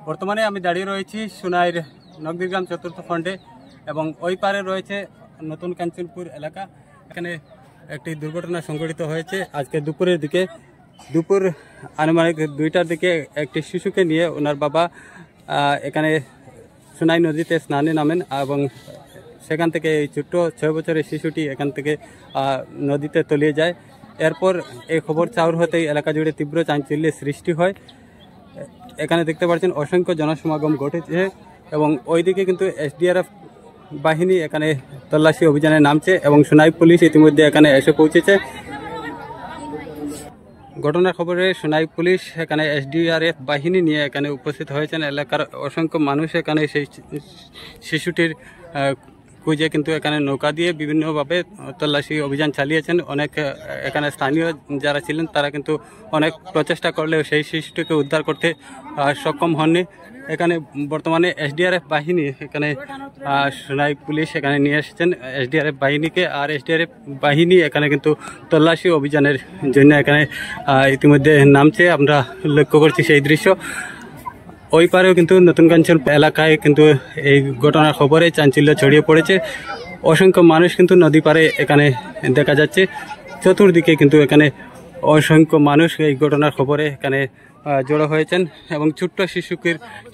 বর্তমানে আমি দাঁড়িয়ে রয়েছি সুনাইর নগদীগ্রাম চতুর্থ খণ্ডে এবং ওই পারে রয়েছে নতুন কাঞ্চনপুর এলাকা। এখানে একটি দুর্ঘটনা সংঘটিত হয়েছে আজকে দুপুরের দিকে। দুপুর আনুমানিক 2টার দিকে একটি শিশুকে নিয়ে ওনার বাবা এখানে সুনাই নদীতে স্নানে নামেন এবং সেখান থেকে এই ছোট্ট 6 বছরের শিশুটি এখান থেকে নদীতে তলিয়ে যায়। এরপর এই খবর চাউর হতেই এলাকা জুড়ে তীব্র চাঞ্চল্যের সৃষ্টি হয়। এখানে দেখতে পাচ্ছেন অসংখ্য জনসমাগম ঘটেছে এবং ওইদিকে কিন্তু এসডিআরএফ বাহিনী এখানে তল্লাশি অভিযানে নামছে এবং সুনাই পুলিশ ইতিমধ্যে এখানে এসে পৌঁছেছে। ঘটনার খবরে সুনাই পুলিশ এখানে এসডিআরএফ বাহিনী নিয়ে এখানে উপস্থিত হয়েছেন। এলাকার অসংখ্য মানুষ এখানে সেই শিশুটির খুঁজে কিন্তু এখানে নৌকা দিয়ে বিভিন্নভাবে তল্লাশি অভিযান চালিয়েছেন। অনেক এখানে স্থানীয় যারা ছিলেন তারা কিন্তু অনেক প্রচেষ্টা করলেও সেই শিশুটিকে উদ্ধার করতে সক্ষম হননি। এখানে বর্তমানে এসডিআরএফ বাহিনী এখানে সুনাই পুলিশ এখানে নিয়ে এসেছেন এসডিআরএফ বাহিনীকে, আর এসডিআরএফ বাহিনী এখানে কিন্তু তল্লাশি অভিযানের জন্য এখানে ইতিমধ্যে নামছে। আমরা লক্ষ্য করছি সেই দৃশ্য। ওই পারেও কিন্তু নতুন কাঞ্চন এলাকায় কিন্তু এই ঘটনার খবরে চাঞ্চল্য ছড়িয়ে পড়েছে। অসংখ্য মানুষ কিন্তু নদী পারে এখানে দেখা যাচ্ছে। চতুর্দিকে কিন্তু এখানে অসংখ্য মানুষ এই ঘটনার খবরে এখানে জড়ো হয়েছেন এবং ছোট্ট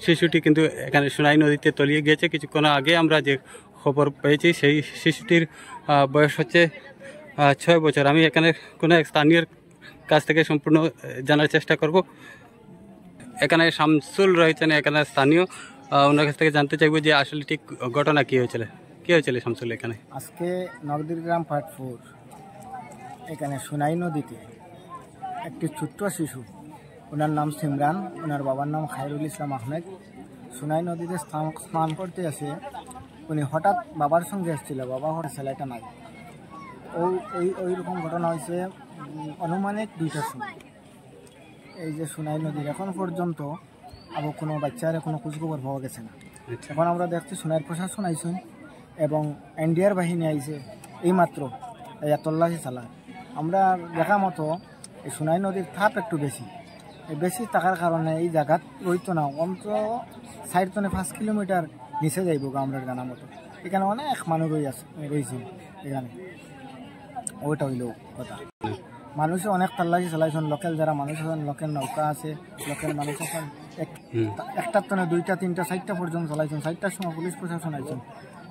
শিশুটি কিন্তু এখানে সুনাই নদীতে তলিয়ে গিয়েছে। কিছুক্ষণ আগে আমরা যে খবর পেয়েছি সেই শিশুটির বয়স হচ্ছে 6 বছর। আমি এখানে কোনো এক স্থানীয় কাছ থেকে সম্পূর্ণ জানার চেষ্টা করব। এখানে শামসুল রয়েছেন এখানে স্থানীয়, ওনার কাছ থেকে জানতে চাইবো যে আসলে ঠিক ঘটনা কী হয়েছিল শামসুল। এখানে আজকে নগদীগ্রাম পার্ট 4 এখানে সুনাই নদীতে একটি ছোট্ট শিশু, ওনার নাম সিমরান, ওনার বাবার নাম খায়রুল ইসলাম আহমেদ, সুনাই নদীতে স্নান করতে আসে। উনি হঠাৎ বাবার সঙ্গে এসেছিল, বাবা হঠাৎ ছেলেটা নাই। ওই রকম ঘটনা হয়েছে আনুমানিক 2টার সময়। এই যে সুনাই নদীর এখন পর্যন্ত আবার কোনো বাচ্চার কোনো খোঁজখবর পাওয়া গেছে না। এখন আমরা দেখছি সুনাইয়ের প্রশাসন আইসেন এবং এনডিআর বাহিনী আইছে এইমাত্র তল্লাশি চালায়। আমরা দেখা মতো এই সুনাই নদীর থাপ একটু বেশি থাকার কারণে এই জায়গাত রইতো না, অন্তত 4-5 কিলোমিটার নিচে যাইব আমরা জানা মতো। এখানে অনেক মানুষ রয়েছে এখানে, ওইটা হইল কথা। মানুষে অনেক তল্লাশি চালাইছেন, লোকাল যারা মানুষ আছেন, লোকাল নৌকা আছে, লোকাল মানুষ আছেন, একটার তনে 2টা 3টা 4টা পর্যন্ত চালাইছেন। 4টার সময় পুলিশ প্রশাসন আইছেন,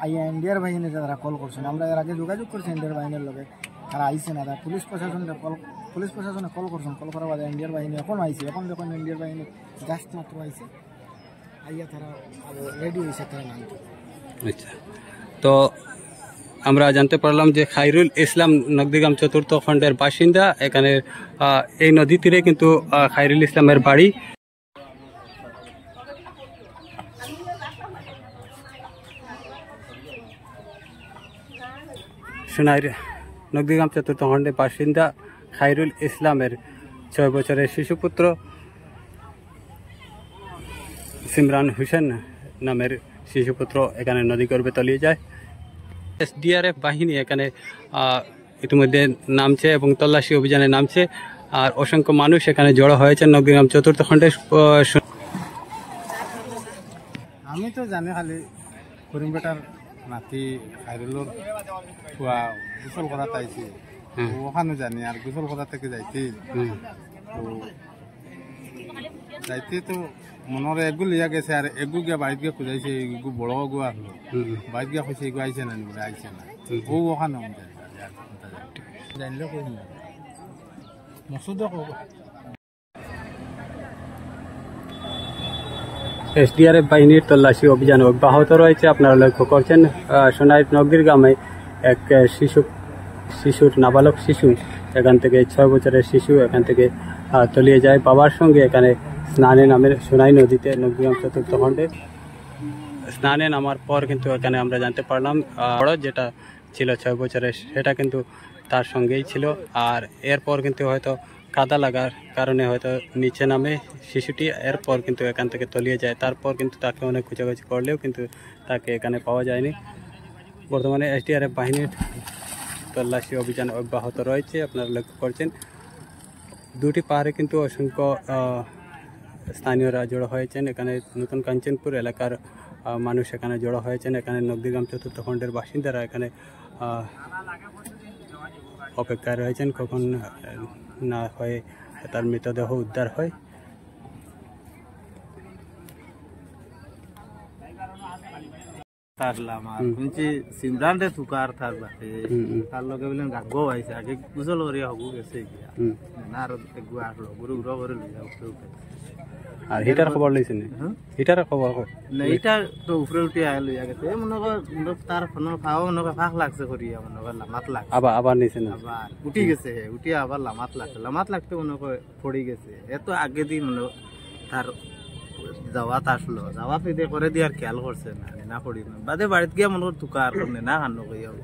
আইয়া এনডিআর বাহিনীতে তারা কল করছেন। আমরা এর আগে যোগাযোগ করছি এনডিআর বাহিনীর লগে, তারা আইসে না। তারা পুলিশ প্রশাসনে কল করছেন। কল করার বাদে এনডিআর বাহিনী এখন আইসে। এখন যখন এনডিআর বাহিনী জাস্ট মাত্র আইসে, আইয়া তারা রেডি হয়েছে তারা নামতে। আচ্ছা, তো আমরা জানতে পারলাম যে খায়রুল ইসলাম নগদীগ্রাম চতুর্থ খণ্ডের বাসিন্দা। এখানে এই নদী তীরে কিন্তু খায়রুল ইসলামের বাড়ি। সুনাইর নগদীগ্রাম চতুর্থ খণ্ডের বাসিন্দা খায়রুল ইসলামের 6 বছরের শিশুপুত্র সিমরান হোসেন নামের শিশুপুত্র এখানে নদীগর্ভে তলিয়ে যায়। এসডিআরএফ বাহিনী এখানে ইতিমধ্যে নামছে এবং তল্লাশি অভিযানে নামছে, আর অসংখ্য মানুষ এখানে জড়ো হয়েছে নগদীগ্রাম চতুর্থ খণ্ডে। আমি তো জানি খালি করিমবেটার নাতি খায়রুলর গোসল করা তাইছি, ওখানে জানি। আর গোসল করা থেকে যাইতে তো মনের এগু লিয়া গেছে, আর এগু গিয়া বাড়িত গিয়ে খুঁজাইছে। এগু বড় গু আসলো, বাড়িত গিয়া খুঁজছে এগু আইছে না, আইছে না। ও ওখানে জানলে কই মসুদ। এসডিআরএফ বাহিনীর তল্লাশি অভিযান অব্যাহত রয়েছে। আপনারা লক্ষ্য করছেন সোনাই নগদীগ্রামে এক শিশুর নাবালক শিশু এখান থেকে 6 বছরের শিশু এখান থেকে তলিয়ে যায় বাবার সঙ্গে। এখানে স্নানে নামে সোনাই নদীতে নগদীগ্রাম চতুর্থ খণ্ডে স্নানে নামার পর কিন্তু এখানে আমরা জানতে পারলাম বড় যেটা ছিল 6 বছরের সেটা কিন্তু তার সঙ্গেই ছিল। আর এরপর কিন্তু হয়তো কাদা লাগার কারণে হয়তো নিচে নামে শিশুটি, এরপর কিন্তু এখান থেকে তলিয়ে যায়। তারপর কিন্তু তাকে অনেক খোঁজাখুঁজি করলেও কিন্তু তাকে এখানে পাওয়া যায়নি। বর্তমানে এসডিআরএফ বাহিনীর তল্লাশি অভিযান অব্যাহত রয়েছে। আপনারা লক্ষ্য করছেন দুটি পাহাড়ে কিন্তু অসংখ্য স্থানীয়রা জড়ো হয়েছেন। এখানে নতুন কাঞ্চনপুর এলাকার মানুষ এখানে জড়ো হয়েছেন। এখানে নন্দীগ্রাম চতুর্থ খণ্ডের বাসিন্দারা এখানে অপেক্ষায় রয়েছেন কখন না হয়ে তার মৃতদেহ উদ্ধার হয়। থাকলাম আর শুনছি সিমরানরে তুকার থাক বাকি তার লগে বলেন রাখবো আইসে আগে গুজল করে হবু গেছে গিয়া না আর একগু আসলো গুরু উড়ো করে লই যাও আর হিটার খবর লইছে না হিটার খবর না এটা তো উপরে উঠে আয় লইয়া গেছে মনে কর তার ফোন খাওয়া মনে কর ফাঁক লাগছে করিয়া মনে কর লামাত লাগছে আবার নিছে না আবার উঠি গেছে উঠি আবার লামাত লাগতে মনে কর পড়ে গেছে এত আগে দি মনে তার যাওয়াত আসলো যাওয়া ফিদে করে দিয়ে আর খেয়াল করছে না না পড়ি না বাদে বাড়িতে গিয়া মনে কর তুকার করনে না খানো কইয়াও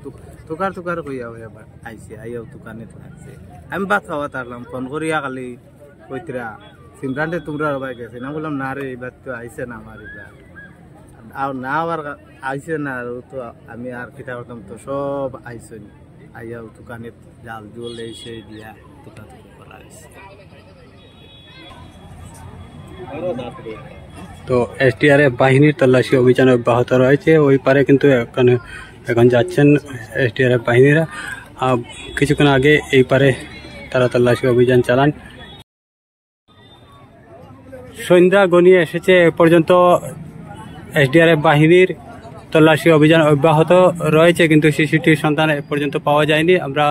তুকার কইয়াও এবার আইসে আইয়াও দোকানে থাকছে আমি ভাত খাওয়া তারলাম ফোন করিয়া খালি কইতরা সিমরানতে তোমরা সবাই গেছে না বললাম না রে এবার তো আইসে না আমার এবার আর না আবার আইসে না আর তো আমি আর কিতা করতাম তো সব আইসে আইয়াও দোকানে জাল জল এসে দিয়া দোকান করা হয়েছে। তো এসডিআরএফ বাহিনীর তল্লাশি অভিযান অব্যাহত রয়েছে। ওই পারে কিন্তু এখন যাচ্ছেন এসডিআরএফ বাহিনীরা। কিছুক্ষণ আগে এই পারে তারা তল্লাশি অভিযান চালান। সন্ধ্যা গনিয়ে এসেছে এ পর্যন্ত এসডিআরএফ বাহিনীর তল্লাশি অভিযান অব্যাহত রয়েছে, কিন্তু শিশুটির সন্ধান এ পর্যন্ত পাওয়া যায়নি। আমরা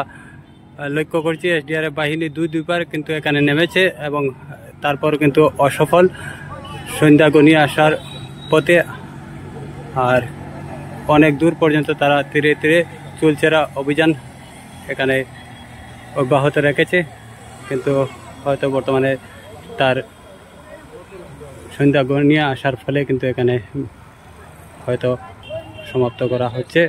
লক্ষ্য করছি এসডিআরএফ বাহিনী দুইবার কিন্তু এখানে নেমেছে এবং তারপর কিন্তু অসফল। সন্ধ্যা গনিয়ে আসার পথে আর অনেক দূর পর্যন্ত তারা ধীরে ধীরে চুলচেরা অভিযান এখানে অব্যাহত রেখেছে, কিন্তু হয়তো বর্তমানে তার সন্ধ্যা গনিয়ে আসার ফলে কিন্তু এখানে হয়তো সমাপ্ত করা হচ্ছে।